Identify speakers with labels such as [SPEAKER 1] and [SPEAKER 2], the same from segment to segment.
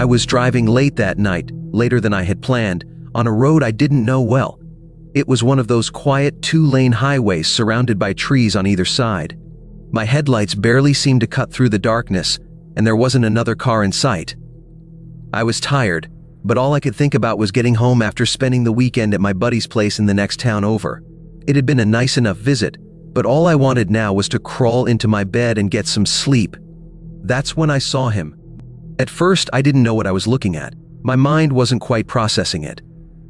[SPEAKER 1] I was driving late that night, later than I had planned, on a road I didn't know well. It was one of those quiet two-lane highways surrounded by trees on either side. My headlights barely seemed to cut through the darkness, and there wasn't another car in sight. I was tired, but all I could think about was getting home after spending the weekend at my buddy's place in the next town over. It had been a nice enough visit, but all I wanted now was to crawl into my bed and get some sleep. That's when I saw him. At first, I didn't know what I was looking at. My mind wasn't quite processing it.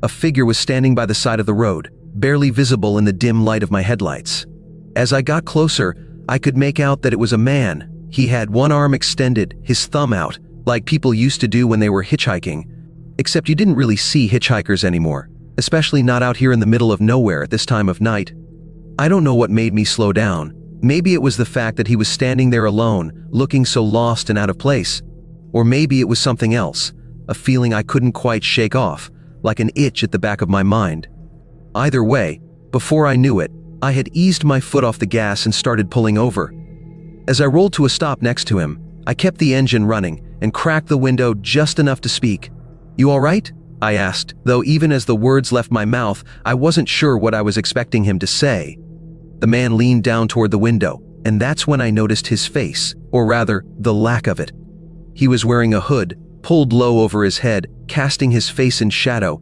[SPEAKER 1] A figure was standing by the side of the road, barely visible in the dim light of my headlights. As I got closer, I could make out that it was a man. He had one arm extended, his thumb out, like people used to do when they were hitchhiking. Except you didn't really see hitchhikers anymore, especially not out here in the middle of nowhere at this time of night. I don't know what made me slow down. Maybe it was the fact that he was standing there alone, looking so lost and out of place. Or maybe it was something else, a feeling I couldn't quite shake off, like an itch at the back of my mind. Either way, before I knew it, I had eased my foot off the gas and started pulling over. As I rolled to a stop next to him, I kept the engine running and cracked the window just enough to speak. "You all right?" I asked, though even as the words left my mouth, I wasn't sure what I was expecting him to say. The man leaned down toward the window, and that's when I noticed his face, or rather, the lack of it. He was wearing a hood, pulled low over his head, casting his face in shadow.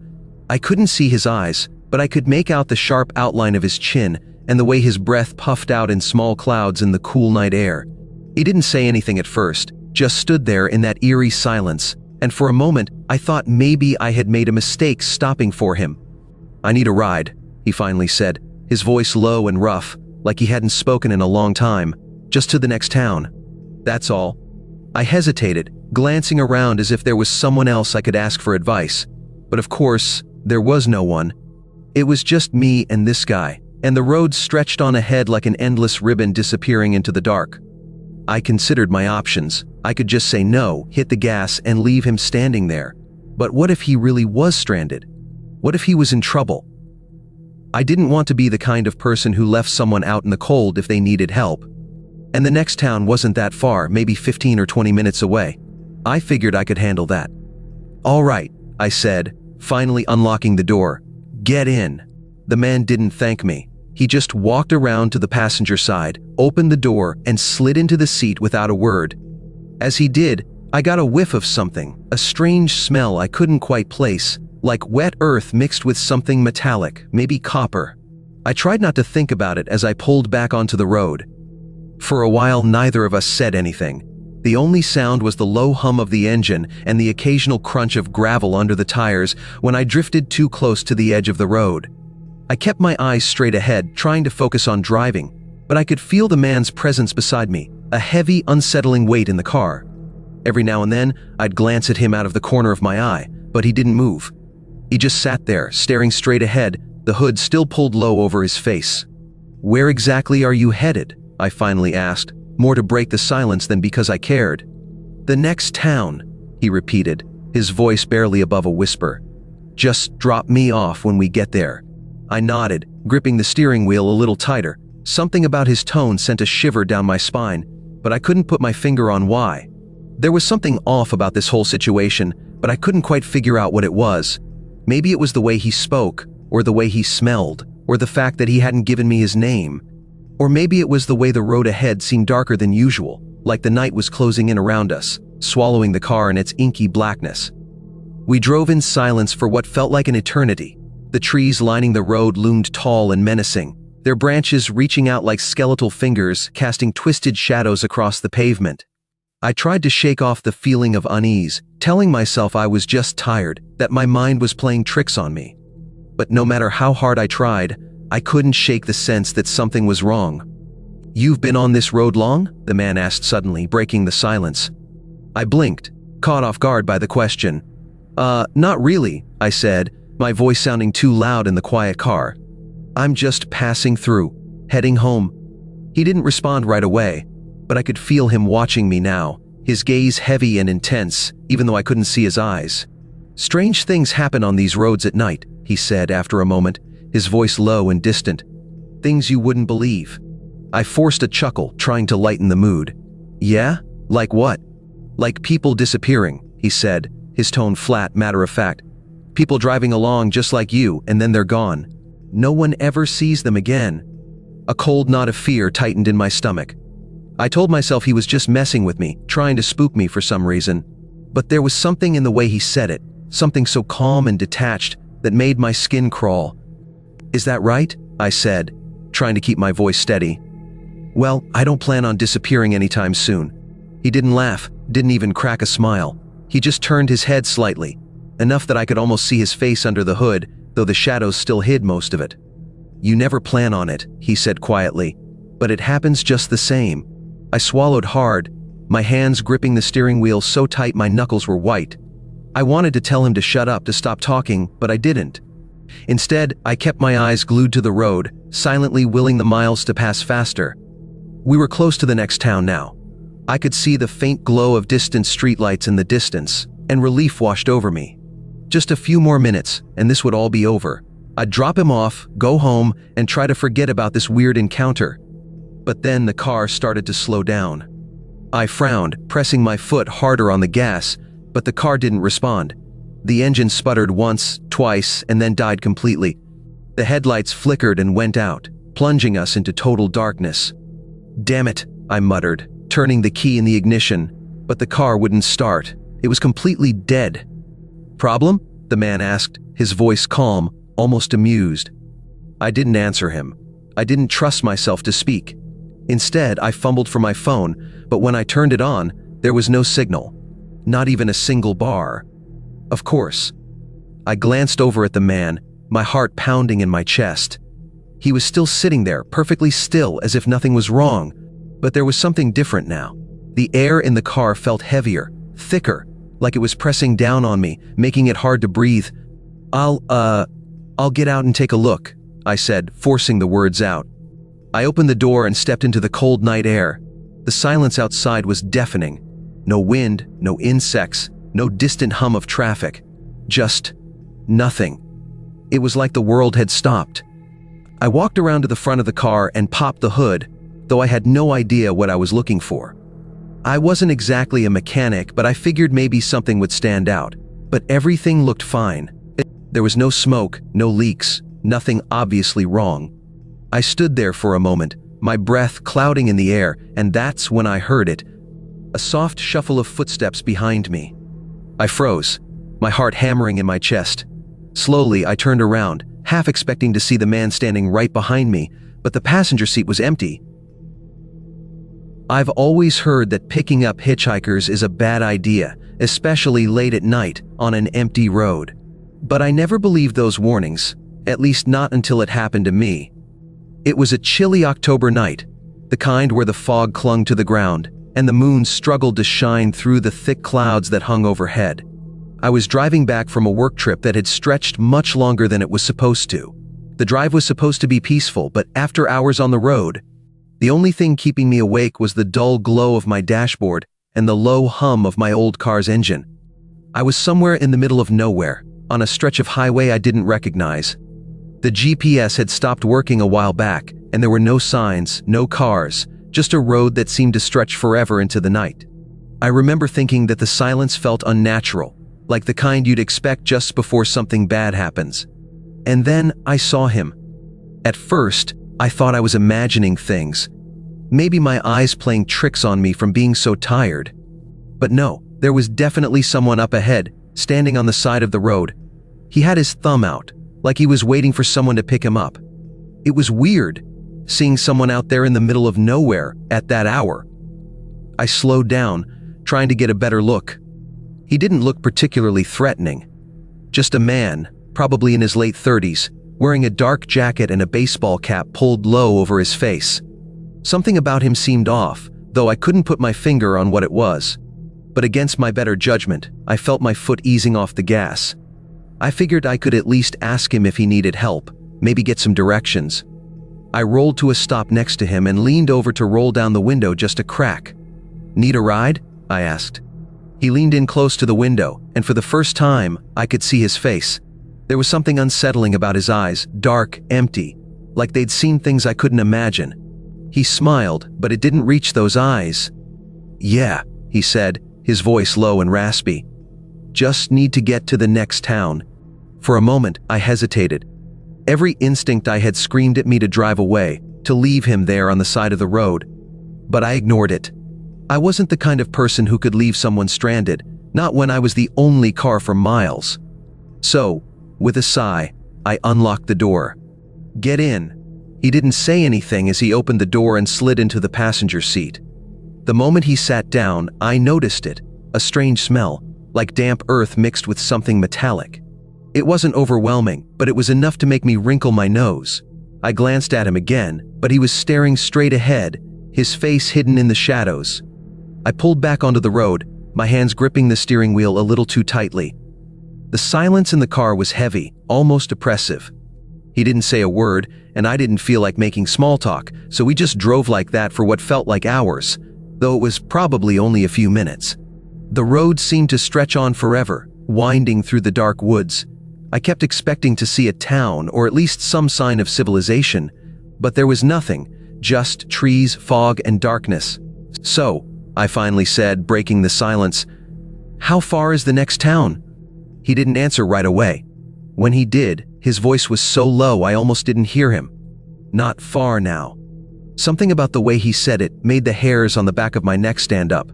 [SPEAKER 1] I couldn't see his eyes, but I could make out the sharp outline of his chin and the way his breath puffed out in small clouds in the cool night air. He didn't say anything at first, just stood there in that eerie silence, and for a moment I thought maybe I had made a mistake stopping for him. "I need a ride," he finally said, his voice low and rough, like he hadn't spoken in a long time. "Just to the next town. That's all." I hesitated, glancing around as if there was someone else I could ask for advice. But of course, there was no one. It was just me and this guy, and the road stretched on ahead like an endless ribbon disappearing into the dark. I considered my options. I could just say no, hit the gas, and leave him standing there. But what if he really was stranded? What if he was in trouble? I didn't want to be the kind of person who left someone out in the cold if they needed help. And the next town wasn't that far, maybe 15 or 20 minutes away. I figured I could handle that. "All right," I said, finally unlocking the door. "Get in." The man didn't thank me. He just walked around to the passenger side, opened the door, and slid into the seat without a word. As he did, I got a whiff of something, a strange smell I couldn't quite place, like wet earth mixed with something metallic, maybe copper. I tried not to think about it as I pulled back onto the road. For a while, neither of us said anything. The only sound was the low hum of the engine and the occasional crunch of gravel under the tires when I drifted too close to the edge of the road. I kept my eyes straight ahead, trying to focus on driving, but I could feel the man's presence beside me, a heavy, unsettling weight in the car. Every now and then, I'd glance at him out of the corner of my eye, but he didn't move. He just sat there, staring straight ahead, the hood still pulled low over his face. "Where exactly are you headed?" I finally asked, more to break the silence than because I cared. "The next town," he repeated, his voice barely above a whisper. "Just drop me off when we get there." I nodded, gripping the steering wheel a little tighter. Something about his tone sent a shiver down my spine, but I couldn't put my finger on why. There was something off about this whole situation, but I couldn't quite figure out what it was. Maybe it was the way he spoke, or the way he smelled, or the fact that he hadn't given me his name. Or maybe it was the way the road ahead seemed darker than usual, like the night was closing in around us, swallowing the car in its inky blackness. We drove in silence for what felt like an eternity. The trees lining the road loomed tall and menacing, their branches reaching out like skeletal fingers, casting twisted shadows across the pavement. I tried to shake off the feeling of unease, telling myself I was just tired, that my mind was playing tricks on me. But no matter how hard I tried, I couldn't shake the sense that something was wrong. "You've been on this road long?" the man asked suddenly, breaking the silence. I blinked, caught off guard by the question. Not really," I said, my voice sounding too loud in the quiet car. "I'm just passing through, heading home." He didn't respond right away, but I could feel him watching me now, his gaze heavy and intense, even though I couldn't see his eyes. "Strange things happen on these roads at night," he said after a moment, his voice low and distant. "Things you wouldn't believe." I forced a chuckle, trying to lighten the mood. "Yeah? Like what?" "Like people disappearing," he said, his tone flat, matter of fact. "People driving along just like you, and then they're gone. No one ever sees them again." A cold knot of fear tightened in my stomach. I told myself he was just messing with me, trying to spook me for some reason. But there was something in the way he said it, something so calm and detached that made my skin crawl. "Is that right?" I said, trying to keep my voice steady. "Well, I don't plan on disappearing anytime soon." He didn't laugh, didn't even crack a smile. He just turned his head slightly, enough that I could almost see his face under the hood, though the shadows still hid most of it. "You never plan on it," he said quietly, "but it happens just the same." I swallowed hard, my hands gripping the steering wheel so tight my knuckles were white. I wanted to tell him to shut up, to stop talking, but I didn't. Instead, I kept my eyes glued to the road, silently willing the miles to pass faster. We were close to the next town now. I could see the faint glow of distant streetlights in the distance, and relief washed over me. Just a few more minutes, and this would all be over. I'd drop him off, go home, and try to forget about this weird encounter. But then the car started to slow down. I frowned, pressing my foot harder on the gas, but the car didn't respond. The engine sputtered once, twice, and then died completely. The headlights flickered and went out, plunging us into total darkness. "Damn it," I muttered, turning the key in the ignition, but the car wouldn't start. It was completely dead. "Problem?" the man asked, his voice calm, almost amused. I didn't answer him. I didn't trust myself to speak. Instead, I fumbled for my phone, but when I turned it on, there was no signal. Not even a single bar. Of course. I glanced over at the man, my heart pounding in my chest. He was still sitting there, perfectly still, as if nothing was wrong. But there was something different now. The air in the car felt heavier, thicker, like it was pressing down on me, making it hard to breathe. I'll get out and take a look," I said, forcing the words out. I opened the door and stepped into the cold night air. The silence outside was deafening. No wind, no insects, no distant hum of traffic. Just nothing. It was like the world had stopped. I walked around to the front of the car and popped the hood, though I had no idea what I was looking for. I wasn't exactly a mechanic, but I figured maybe something would stand out. But everything looked fine. There was no smoke, no leaks, nothing obviously wrong. I stood there for a moment, my breath clouding in the air, and that's when I heard it. A soft shuffle of footsteps behind me. I froze, my heart hammering in my chest. Slowly, I turned around, half expecting to see the man standing right behind me, but the passenger seat was empty. I've always heard that picking up hitchhikers is a bad idea, especially late at night on an empty road. But I never believed those warnings, at least not until it happened to me. It was a chilly October night, the kind where the fog clung to the ground, and the moon struggled to shine through the thick clouds that hung overhead. I was driving back from a work trip that had stretched much longer than it was supposed to. The drive was supposed to be peaceful, but after hours on the road, the only thing keeping me awake was the dull glow of my dashboard and the low hum of my old car's engine. I was somewhere in the middle of nowhere, on a stretch of highway I didn't recognize. The GPS had stopped working a while back, and there were no signs, no cars, just a road that seemed to stretch forever into the night. I remember thinking that the silence felt unnatural, like the kind you'd expect just before something bad happens. And then I saw him. At first, I thought I was imagining things. Maybe my eyes playing tricks on me from being so tired. But no, there was definitely someone up ahead, standing on the side of the road. He had his thumb out, like he was waiting for someone to pick him up. It was weird, seeing someone out there in the middle of nowhere at that hour. I slowed down, trying to get a better look. He didn't look particularly threatening. Just a man, probably in his late 30s, wearing a dark jacket and a baseball cap pulled low over his face. Something about him seemed off, though I couldn't put my finger on what it was. But against my better judgment, I felt my foot easing off the gas. I figured I could at least ask him if he needed help, maybe get some directions. I rolled to a stop next to him and leaned over to roll down the window just a crack. "Need a ride?" I asked. He leaned in close to the window, and for the first time, I could see his face. There was something unsettling about his eyes, dark, empty, like they'd seen things I couldn't imagine. He smiled, but it didn't reach those eyes. "Yeah," he said, his voice low and raspy. Just need to get to the next town. For a moment, I hesitated. Every instinct I had screamed at me to drive away, to leave him there on the side of the road. But I ignored it. I wasn't the kind of person who could leave someone stranded, not when I was the only car for miles. So, with a sigh, I unlocked the door. "Get in." He didn't say anything as he opened the door and slid into the passenger seat. The moment he sat down, I noticed it, a strange smell, like damp earth mixed with something metallic. It wasn't overwhelming, but it was enough to make me wrinkle my nose. I glanced at him again, but he was staring straight ahead, his face hidden in the shadows. I pulled back onto the road, my hands gripping the steering wheel a little too tightly. The silence in the car was heavy, almost oppressive. He didn't say a word, and I didn't feel like making small talk, so we just drove like that for what felt like hours, though it was probably only a few minutes. The road seemed to stretch on forever, winding through the dark woods. I kept expecting to see a town, or at least some sign of civilization, but there was nothing, just trees, fog, and darkness. "So," I finally said, breaking the silence, "how far is the next town?" He didn't answer right away. When he did, his voice was so low I almost didn't hear him. "Not far now." Something about the way he said it made the hairs on the back of my neck stand up.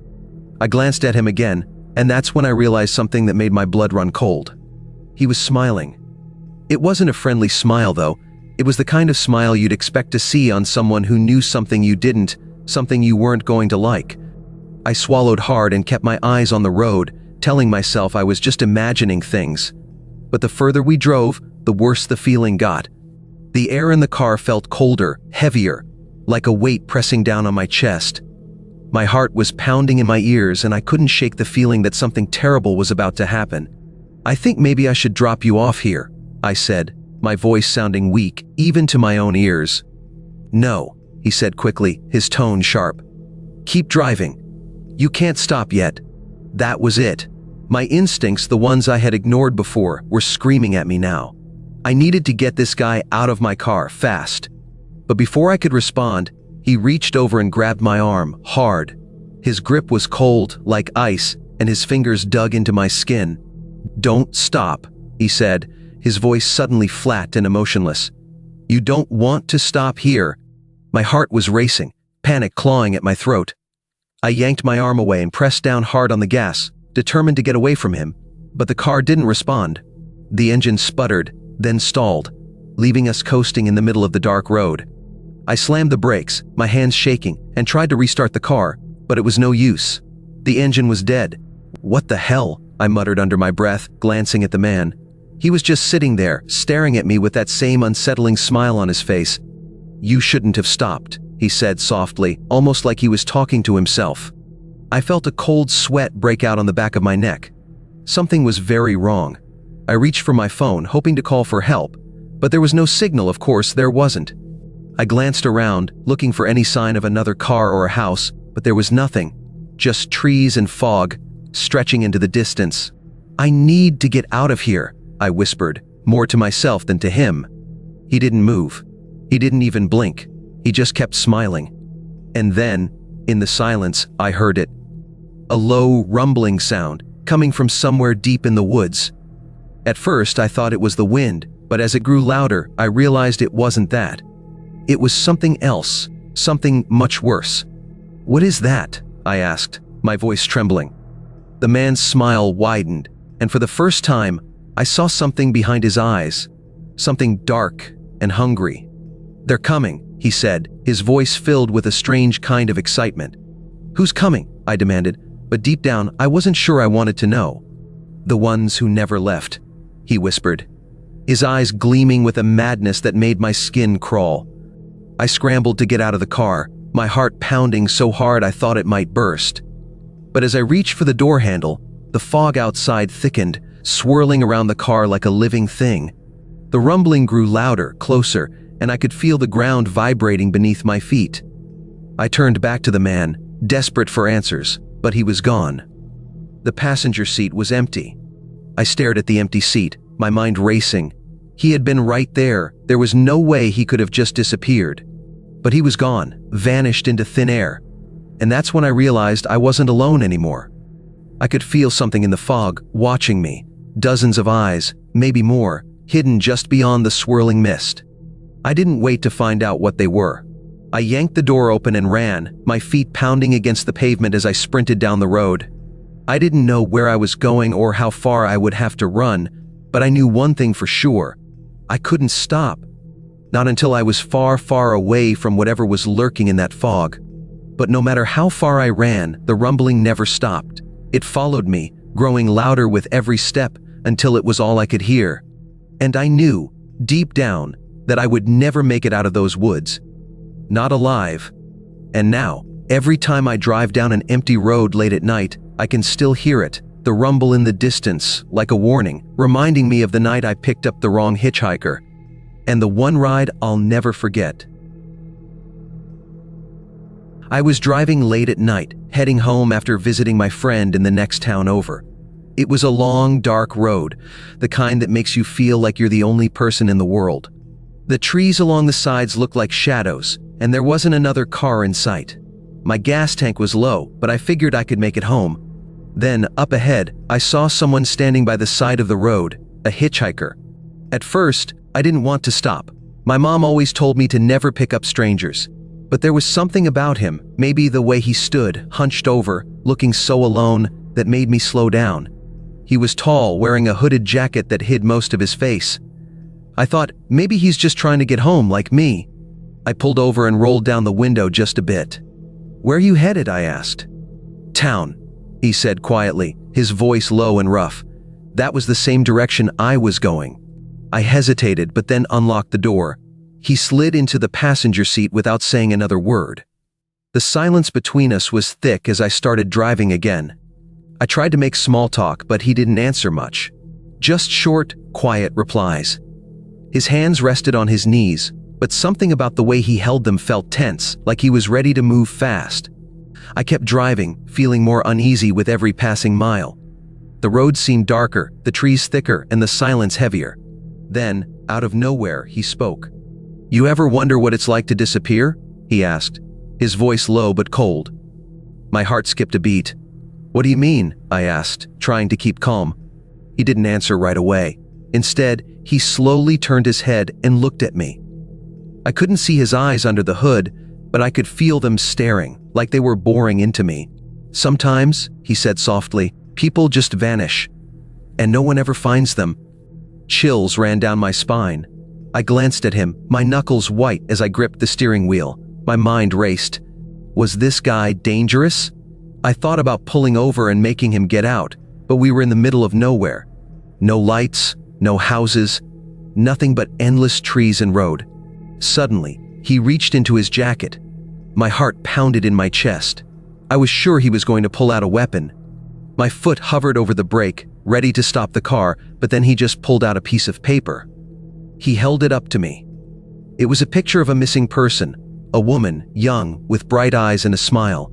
[SPEAKER 1] I glanced at him again, and that's when I realized something that made my blood run cold. He was smiling. It wasn't a friendly smile, though. It was the kind of smile you'd expect to see on someone who knew something you didn't, something you weren't going to like. I swallowed hard and kept my eyes on the road, telling myself I was just imagining things. But the further we drove, the worse the feeling got. The air in the car felt colder, heavier, like a weight pressing down on my chest. My heart was pounding in my ears, and I couldn't shake the feeling that something terrible was about to happen. "I think maybe I should drop you off here," I said, my voice sounding weak, even to my own ears. "No," he said quickly, his tone sharp. "Keep driving. You can't stop yet." That was it. My instincts, the ones I had ignored before, were screaming at me now. I needed to get this guy out of my car, fast. But before I could respond, he reached over and grabbed my arm, hard. His grip was cold, like ice, and his fingers dug into my skin. "Don't stop," he said, his voice suddenly flat and emotionless. "You don't want to stop here." My heart was racing, panic clawing at my throat. I yanked my arm away and pressed down hard on the gas, determined to get away from him, but the car didn't respond. The engine sputtered, then stalled, leaving us coasting in the middle of the dark road. I slammed the brakes, my hands shaking, and tried to restart the car, but it was no use. The engine was dead. "What the hell?" I muttered under my breath, glancing at the man. He was just sitting there, staring at me with that same unsettling smile on his face. "You shouldn't have stopped," he said softly, almost like he was talking to himself. I felt a cold sweat break out on the back of my neck. Something was very wrong. I reached for my phone, hoping to call for help, but there was no signal. Of course, there wasn't. I glanced around, looking for any sign of another car or a house, but there was nothing. Just trees and fog, stretching into the distance. "I need to get out of here," I whispered, more to myself than to him. He didn't move. He didn't even blink. He just kept smiling. And then, in the silence, I heard it. A low, rumbling sound, coming from somewhere deep in the woods. At first, I thought it was the wind, but as it grew louder, I realized it wasn't that. It was something else, something much worse. "What is that?" I asked, my voice trembling. The man's smile widened, and for the first time, I saw something behind his eyes, something dark and hungry. "They're coming," he said, his voice filled with a strange kind of excitement. "Who's coming?" I demanded, but deep down, I wasn't sure I wanted to know. "The ones who never left," he whispered, his eyes gleaming with a madness that made my skin crawl. I scrambled to get out of the car, my heart pounding so hard I thought it might burst. But as I reached for the door handle, the fog outside thickened, swirling around the car like a living thing. The rumbling grew louder, closer, and I could feel the ground vibrating beneath my feet. I turned back to the man, desperate for answers, but he was gone. The passenger seat was empty. I stared at the empty seat, my mind racing. He had been right there. There was no way he could have just disappeared. But he was gone, vanished into thin air. And that's when I realized I wasn't alone anymore. I could feel something in the fog, watching me. Dozens of eyes, maybe more, hidden just beyond the swirling mist. I didn't wait to find out what they were. I yanked the door open and ran, my feet pounding against the pavement as I sprinted down the road. I didn't know where I was going or how far I would have to run, but I knew one thing for sure. I couldn't stop. Not until I was far, far away from whatever was lurking in that fog. But no matter how far I ran, the rumbling never stopped. It followed me, growing louder with every step until it was all I could hear. And I knew, deep down, that I would never make it out of those woods. Not alive. And now, every time I drive down an empty road late at night, I can still hear it, the rumble in the distance, like a warning, reminding me of the night I picked up the wrong hitchhiker. And the one ride I'll never forget. I was driving late at night, heading home after visiting my friend in the next town over. It was a long, dark road, the kind that makes you feel like you're the only person in the world. The trees along the sides looked like shadows, and there wasn't another car in sight. My gas tank was low, but I figured I could make it home. Then, up ahead, I saw someone standing by the side of the road, a hitchhiker. At first, I didn't want to stop. My mom always told me to never pick up strangers. But there was something about him, maybe the way he stood, hunched over, looking so alone, that made me slow down. He was tall, wearing a hooded jacket that hid most of his face. I thought, maybe he's just trying to get home like me. I pulled over and rolled down the window just a bit. "Where are you headed?" I asked. "Town," he said quietly, his voice low and rough. That was the same direction I was going. I hesitated, but then unlocked the door. He slid into the passenger seat without saying another word. The silence between us was thick as I started driving again. I tried to make small talk, but he didn't answer much. Just short, quiet replies. His hands rested on his knees, but something about the way he held them felt tense, like he was ready to move fast. I kept driving, feeling more uneasy with every passing mile. The road seemed darker, the trees thicker, and the silence heavier. Then, out of nowhere, he spoke. "You ever wonder what it's like to disappear?" he asked, his voice low but cold. My heart skipped a beat. "What do you mean?" I asked, trying to keep calm. He didn't answer right away. Instead, he slowly turned his head and looked at me. I couldn't see his eyes under the hood, but I could feel them staring, like they were boring into me. "Sometimes," he said softly, "people just vanish, and no one ever finds them." Chills ran down my spine. I glanced at him, my knuckles white as I gripped the steering wheel. My mind raced. Was this guy dangerous? I thought about pulling over and making him get out, but we were in the middle of nowhere. No lights, no houses, nothing but endless trees and road. Suddenly, he reached into his jacket. My heart pounded in my chest. I was sure he was going to pull out a weapon. My foot hovered over the brake, ready to stop the car, but then he just pulled out a piece of paper. He held it up to me. It was a picture of a missing person, a woman, young, with bright eyes and a smile.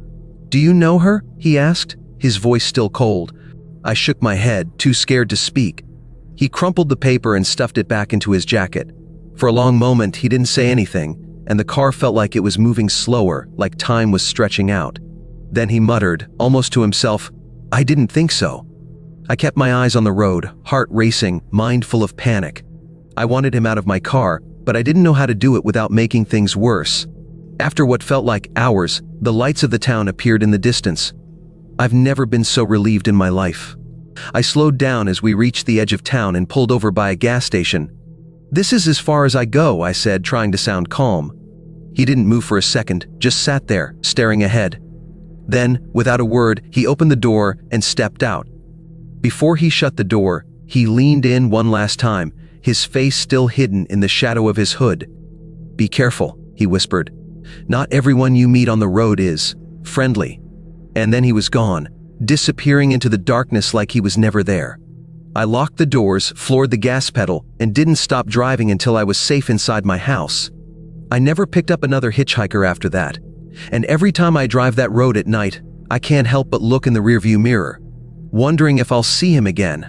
[SPEAKER 1] "Do you know her?" he asked, his voice still cold. I shook my head, too scared to speak. He crumpled the paper and stuffed it back into his jacket. For a long moment, he didn't say anything, and the car felt like it was moving slower, like time was stretching out. Then he muttered, almost to himself, "I didn't think so." I kept my eyes on the road, heart racing, mind full of panic. I wanted him out of my car, but I didn't know how to do it without making things worse. After what felt like hours, the lights of the town appeared in the distance. I've never been so relieved in my life. I slowed down as we reached the edge of town and pulled over by a gas station. "This is as far as I go," I said, trying to sound calm. He didn't move for a second, just sat there, staring ahead. Then, without a word, he opened the door and stepped out. Before he shut the door, he leaned in one last time, his face still hidden in the shadow of his hood. "Be careful," he whispered. "Not everyone you meet on the road is friendly." And then he was gone, disappearing into the darkness like he was never there. I locked the doors, floored the gas pedal, and didn't stop driving until I was safe inside my house. I never picked up another hitchhiker after that. And every time I drive that road at night, I can't help but look in the rearview mirror, wondering if I'll see him again.